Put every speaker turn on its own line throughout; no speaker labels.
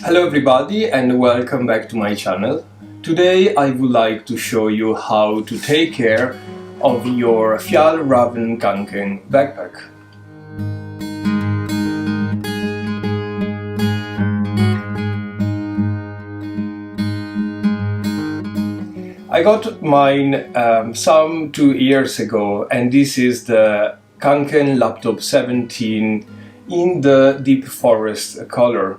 Hello everybody and welcome back to my channel. Today I would like to show you how to take care of your Fjallraven Kanken backpack. I got mine some 2 years ago, and this is the Kanken Laptop 17 in the deep forest color.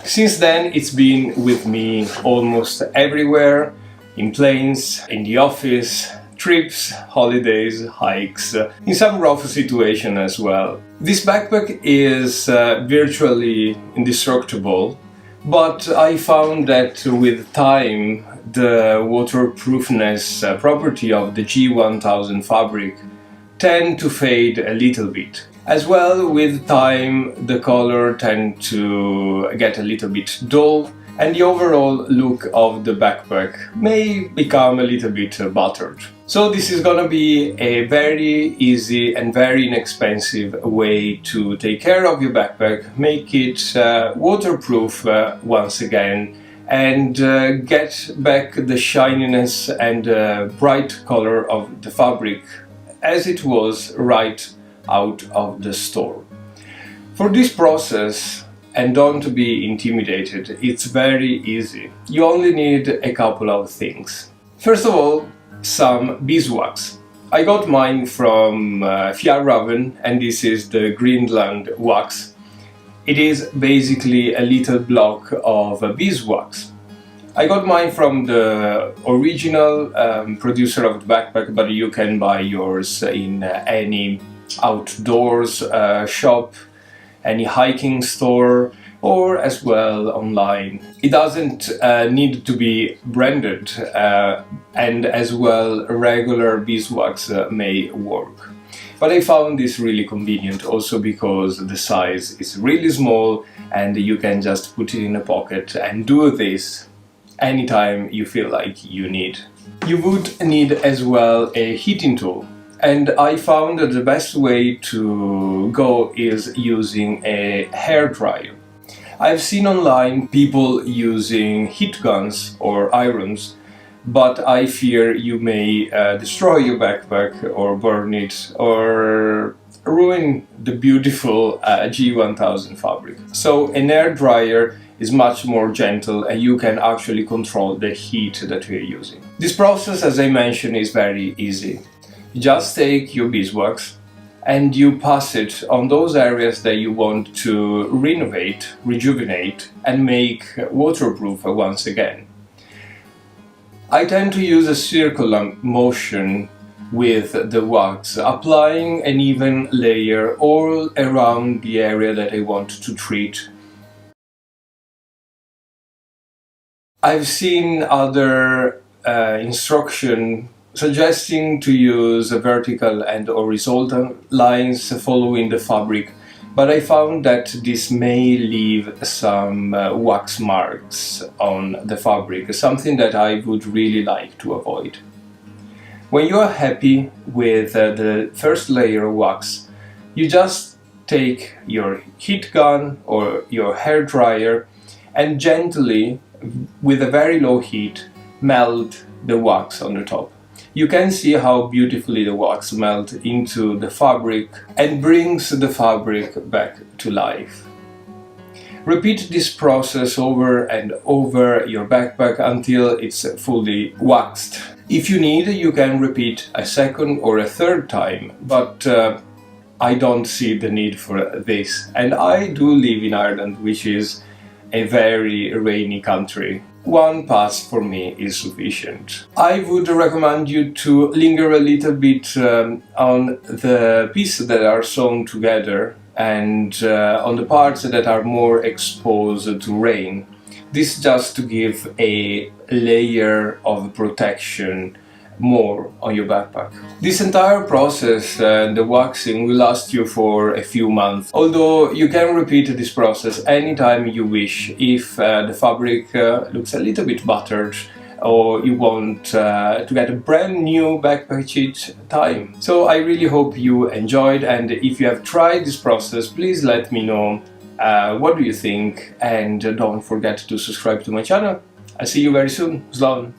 Since then it's been with me almost everywhere, in planes, in the office, trips, holidays, hikes, in some rough situation as well. This backpack is virtually indestructible, but I found that with time the waterproofness property of the G1000 fabric tend to fade a little bit. As well, with time the color tend to get a little bit dull and the overall look of the backpack may become a little bit battered. So this is gonna be a very easy and very inexpensive way to take care of your backpack, make it waterproof once again, and get back the shininess and bright color of the fabric as it was right out of the store. For this process, and don't be intimidated, it's very easy. You only need a couple of things. First of all, some beeswax. I got mine from Fjallraven, and this is the Greenland wax. It is basically a little block of beeswax. I got mine from the original producer of the backpack, but you can buy yours in any outdoors shop, any hiking store, or as well online. It doesn't need to be branded, and as well regular beeswax may work. But I found this really convenient also because the size is really small and you can just put it in a pocket and do this anytime you feel like you need. You would need as well a heating tool. And I found that the best way to go is using a hair dryer. I've seen online people using heat guns or irons, but I fear you may destroy your backpack or burn it or ruin the beautiful G1000 fabric. So an air dryer is much more gentle and you can actually control the heat that you're using. This process, as I mentioned, is very easy. You just take your beeswax and you pass it on those areas that you want to renovate, rejuvenate and make waterproof once again. I tend to use a circular motion with the wax, applying an even layer all around the area that I want to treat. I've seen other instruction suggesting to use vertical and horizontal lines following the fabric, but I found that this may leave some wax marks on the fabric, something that I would really like to avoid. When you are happy with the first layer of wax, you just take your heat gun or your hair dryer and gently, with a very low heat, melt the wax on the top. You can see how beautifully the wax melts into the fabric and brings the fabric back to life. Repeat this process over and over your backpack until it's fully waxed. If you need, you can repeat a second or a third time, but I don't see the need for this. And I do live in Ireland, which is a very rainy country. One pass for me is sufficient. I would recommend you to linger a little bit on the pieces that are sewn together and on the parts that are more exposed to rain. This just to give a layer of protection more on your backpack. This entire process, the waxing, will last you for a few months, although you can repeat this process anytime you wish if the fabric looks a little bit battered or you want to get a brand new backpack each time. So I really hope you enjoyed, and if you have tried this process, please let me know what do you think, and don't forget to subscribe to my channel. I'll see you very soon. Slán!